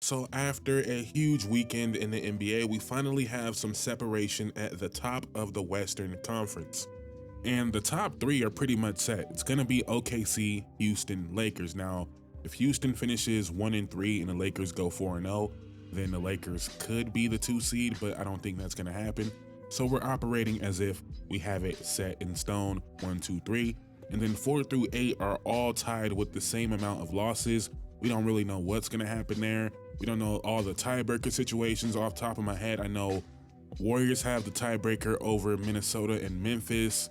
So after a huge weekend in the NBA, we finally have some separation at the top of the Western Conference. And the top three are pretty much set. It's going to be OKC, Houston, Lakers. Now, if Houston finishes 1-3 and the Lakers go 4-0, then the Lakers could be the 2 seed, but I don't think that's going to happen. So we're operating as if we have it set in stone, 1, 2, 3. And then 4 through 8 are all tied with the same amount of losses. We don't really know what's going to happen there. We don't know all the tiebreaker situations off the top of my head. I know Warriors have the tiebreaker over Minnesota and Memphis.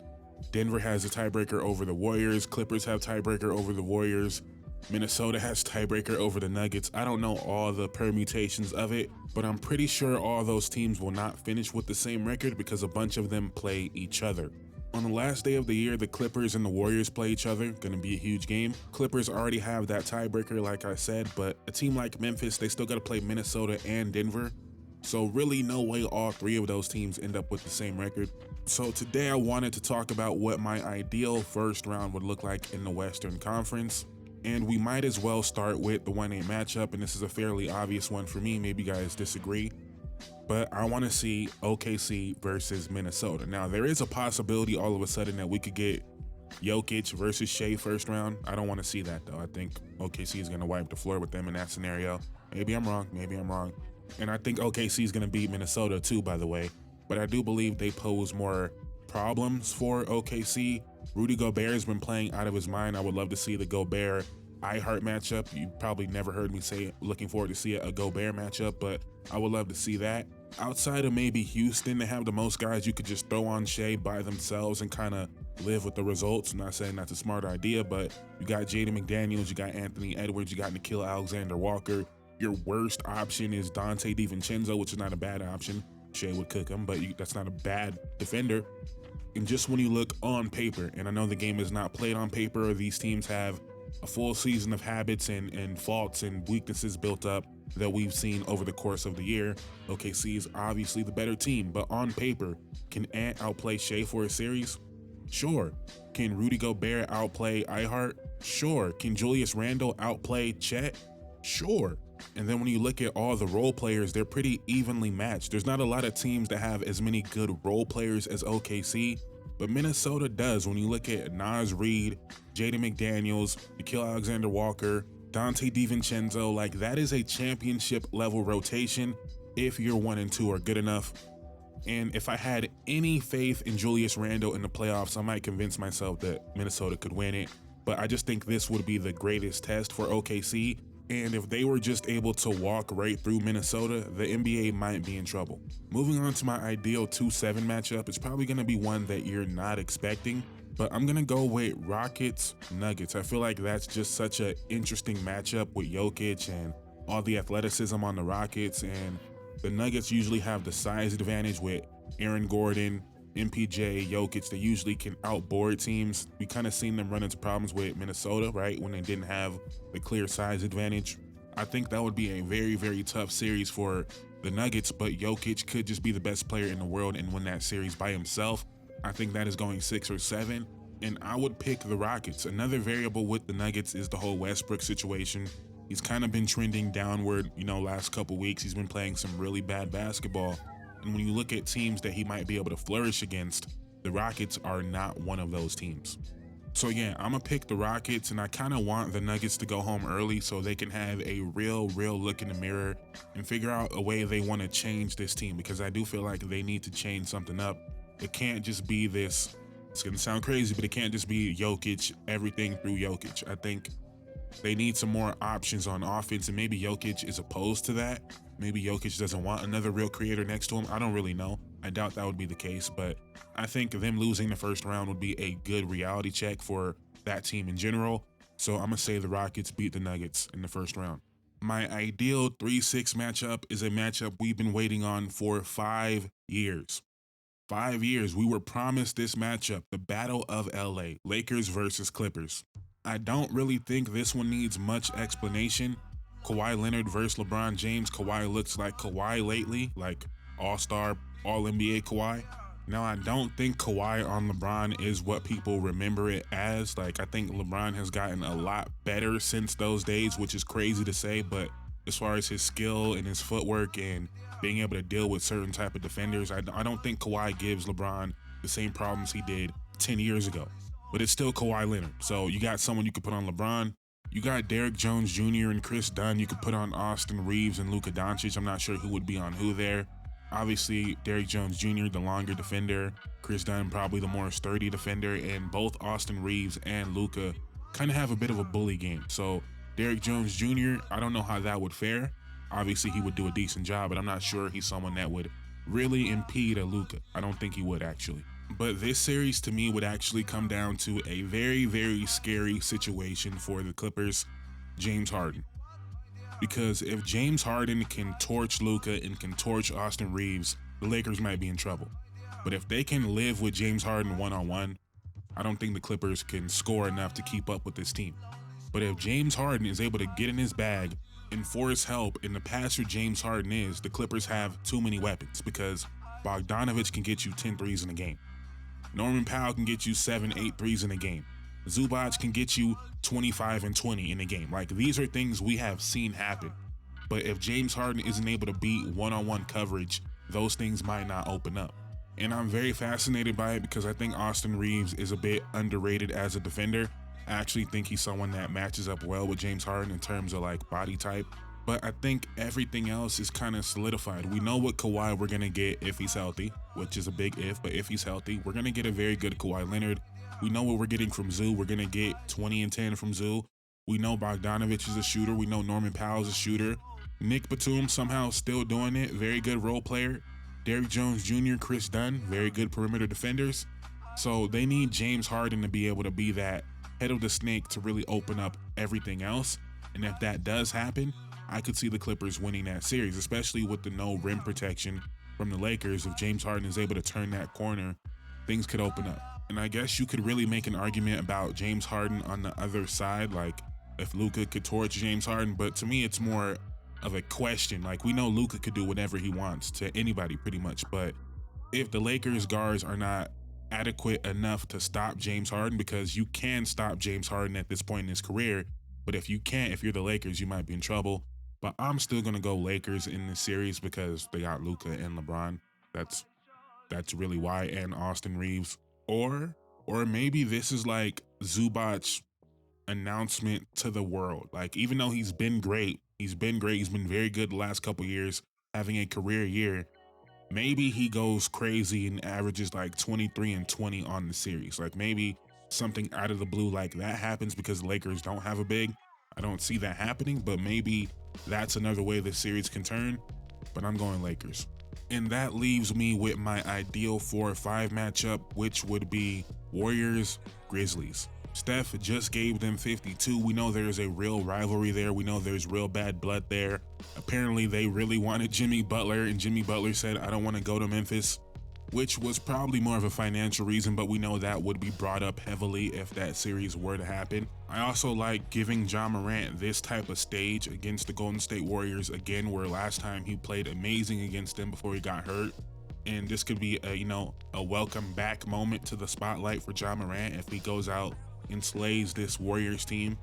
Denver has a tiebreaker over the Warriors. Clippers have tiebreaker over the Warriors. Minnesota has tiebreaker over the Nuggets. I don't know all the permutations of it, but I'm pretty sure all those teams will not finish with the same record because a bunch of them play each other. On the last day of the year, the Clippers and the Warriors play each other. Gonna be a huge game. Clippers already have that tiebreaker, like I said, but a team like Memphis, they still gotta play Minnesota and Denver. So really no way all three of those teams end up with the same record. So today I wanted to talk about what my ideal first round would look like in the Western Conference. And we might as well start with the 1-8 matchup, and this is a fairly obvious one for me. Maybe you guys disagree. But I want to see OKC versus Minnesota. Now, there is a possibility all of a sudden that we could get Jokic versus Shea first round. I don't want to see that, though. I think OKC is going to wipe the floor with them in that scenario. Maybe I'm wrong. Maybe I'm wrong. And I think OKC is going to beat Minnesota, too, by the way. But I do believe they pose more problems for OKC. Rudy Gobert has been playing out of his mind. I would love to see the Gobert iHeart matchup. You probably never heard me say looking forward to see a Gobert matchup, but I would love to see that. Outside of maybe Houston, they have the most guys you could just throw on Shea by themselves and kind of live with the results. I'm not saying that's a smart idea, but you got Jaden McDaniels, you got Anthony Edwards, you got Nickeil Alexander-Walker. Your worst option is Donte DiVincenzo, which is not a bad option. Shea would cook him, but that's not a bad defender. And just when you look on paper, and I know the game is not played on paper, or these teams have a full season of habits and faults and weaknesses built up that we've seen over the course of the year. OKC is obviously the better team, but on paper, can Ant outplay Shea for a series? Sure. Can Rudy Gobert outplay iHeart? Sure. Can Julius Randle outplay Chet? Sure. And then when you look at all the role players, they're pretty evenly matched. There's not a lot of teams that have as many good role players as OKC, but Minnesota does. When you look at Naz Reid, Jaden McDaniels, Nickeil Alexander-Walker, Donte DiVincenzo, like that is a championship level rotation if your 1 and 2 are good enough. And if I had any faith in Julius Randle in the playoffs, I might convince myself that Minnesota could win it. But I just think this would be the greatest test for OKC. And if they were just able to walk right through Minnesota, the NBA might be in trouble. Moving on to my ideal 2-7 matchup, it's probably going to be one that you're not expecting, but I'm going to go with Rockets-Nuggets. I feel like that's just such an interesting matchup with Jokic and all the athleticism on the Rockets, and the Nuggets usually have the size advantage with Aaron Gordon, MPJ, Jokic. They usually can outboard teams. We kind of seen them run into problems with Minnesota, right, when they didn't have the clear size advantage. I think that would be a very, very tough series for the Nuggets, but Jokic could just be the best player in the world and win that series by himself. I think that is going 6 or 7, and I would pick the Rockets. Another variable with the Nuggets is the whole Westbrook situation. He's kind of been trending downward, last couple weeks. He's been playing some really bad basketball. And when you look at teams that he might be able to flourish against, the Rockets are not one of those teams. So yeah, I'm gonna pick the Rockets, and I kind of want the Nuggets to go home early so they can have a real look in the mirror and figure out a way they want to change this team, because I do feel like they need to change something up. It can't just be this, it's gonna sound crazy, but it can't just be Jokic, everything through Jokic. I think they need some more options on offense, and maybe Jokic is opposed to that. Maybe Jokic doesn't want another real creator next to him. I don't really know. I doubt that would be the case, but I think them losing the first round would be a good reality check for that team in general. So I'm gonna say the Rockets beat the Nuggets in the first round. My ideal 3-6 matchup is a matchup we've been waiting on for 5 years. 5 years, we were promised this matchup, the Battle of LA, Lakers versus Clippers. I don't really think this one needs much explanation. Kawhi Leonard versus LeBron James. Kawhi looks like Kawhi lately, like all-star, all-NBA Kawhi. Now, I don't think Kawhi on LeBron is what people remember it as. Like, I think LeBron has gotten a lot better since those days, which is crazy to say, but as far as his skill and his footwork and being able to deal with certain type of defenders. I don't think Kawhi gives LeBron the same problems he did 10 years ago, but it's still Kawhi Leonard. So you got someone you could put on LeBron. You got Derrick Jones Jr. and Chris Dunn. You could put on Austin Reeves and Luka Doncic. I'm not sure who would be on who there. Obviously, Derrick Jones Jr., the longer defender. Chris Dunn, probably the more sturdy defender. And both Austin Reeves and Luka kind of have a bit of a bully game. So Derrick Jones Jr., I don't know how that would fare. Obviously, he would do a decent job, but I'm not sure he's someone that would really impede a Luka. I don't think he would, actually. But this series, to me, would actually come down to a very, very scary situation for the Clippers, James Harden. Because if James Harden can torch Luka and can torch Austin Reeves, the Lakers might be in trouble. But if they can live with James Harden one-on-one, I don't think the Clippers can score enough to keep up with this team. But if James Harden is able to get in his bag and force help, and the passer James Harden is, the Clippers have too many weapons, because Bogdanovich can get you 10 threes in a game. Norman Powell can get you 7, 8 threes in a game. Zubac can get you 25 and 20 in a game. Like, these are things we have seen happen. But if James Harden isn't able to beat one-on-one coverage, those things might not open up. And I'm very fascinated by it because I think Austin Reeves is a bit underrated as a defender. I actually think he's someone that matches up well with James Harden in terms of like body type. But I think everything else is kind of solidified. We know what Kawhi we're going to get if he's healthy, which is a big if, but if he's healthy, we're going to get a very good Kawhi Leonard. We know what we're getting from Zoo. We're going to get 20 and 10 from Zoo. We know Bogdanovich is a shooter. We know Norman Powell is a shooter. Nick Batum somehow still doing it. Very good role player. Derrick Jones Jr., Chris Dunn, very good perimeter defenders. So they need James Harden to be able to be that head of the snake to really open up everything else. And if that does happen, I could see the Clippers winning that series, especially with the no rim protection from the Lakers. If James Harden is able to turn that corner, things could open up. And I guess you could really make an argument about James Harden on the other side, like if Luka could torch James Harden, but to me it's more of a question. Like, we know Luka could do whatever he wants to anybody pretty much, but if the Lakers guards are not adequate enough to stop James Harden, because you can stop James Harden at this point in his career, but if you can't, if you're the Lakers, you might be in trouble. But I'm still gonna go Lakers in this series because they got Luka and LeBron. That's really why, and Austin Reeves. Or maybe this is like Zubac's announcement to the world. Like, even though he's been great, he's been very good the last couple years, having a career year, maybe he goes crazy and averages like 23 and 20 on the series. Like, maybe something out of the blue like that happens because the Lakers don't have a big. I don't see that happening, but maybe that's another way the series can turn. But I'm going Lakers. And that leaves me with my ideal 4-5 matchup, which would be Warriors-Grizzlies. Steph just gave them 52. We know there's a real rivalry there. We know there's real bad blood there. Apparently, they really wanted Jimmy Butler, and Jimmy Butler said, I don't want to go to Memphis, which was probably more of a financial reason, but we know that would be brought up heavily if that series were to happen. I also like giving Ja Morant this type of stage against the Golden State Warriors again, where last time he played amazing against them before he got hurt. And this could be a welcome back moment to the spotlight for Ja Morant if he goes out and slays this Warriors team.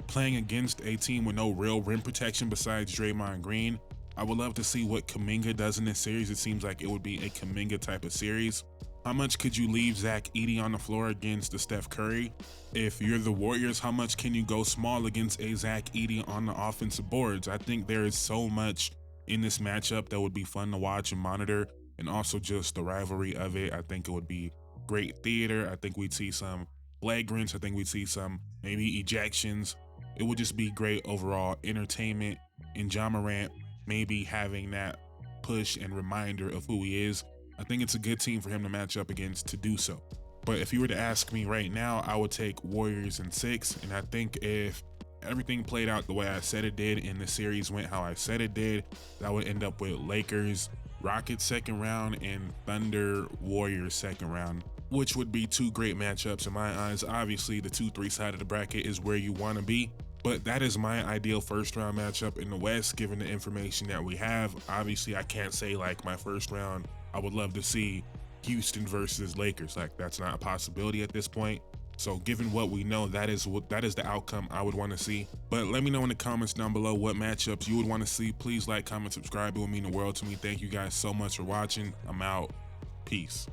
Playing against a team with no real rim protection besides Draymond Green, I would love to see what Kuminga does in this series. It seems like it would be a Kuminga type of series. How much could you leave Zach Edey on the floor against the Steph Curry? If you're the Warriors, how much can you go small against a Zach Edey on the offensive boards? I think there is so much in this matchup that would be fun to watch and monitor, and also just the rivalry of it. I think it would be great theater. I think we'd see some flagrants. I think we'd see some maybe ejections. It would just be great overall entertainment, and Ja Morant maybe having that push and reminder of who he is. I think it's a good team for him to match up against to do so. But if you were to ask me right now, I would take Warriors in 6. And I think if everything played out the way I said it did and the series went how I said it did, that would end up with Lakers, Rockets second round, and Thunder, Warriors second round, which would be two great matchups in my eyes. Obviously, the 2-3 side of the bracket is where you want to be. But that is my ideal first round matchup in the West, given the information that we have. Obviously, I can't say like my first round, I would love to see Houston versus Lakers. Like, that's not a possibility at this point. So given what we know, that is the outcome I would want to see. But let me know in the comments down below what matchups you would want to see. Please like, comment, subscribe. It would mean the world to me. Thank you guys so much for watching. I'm out. Peace.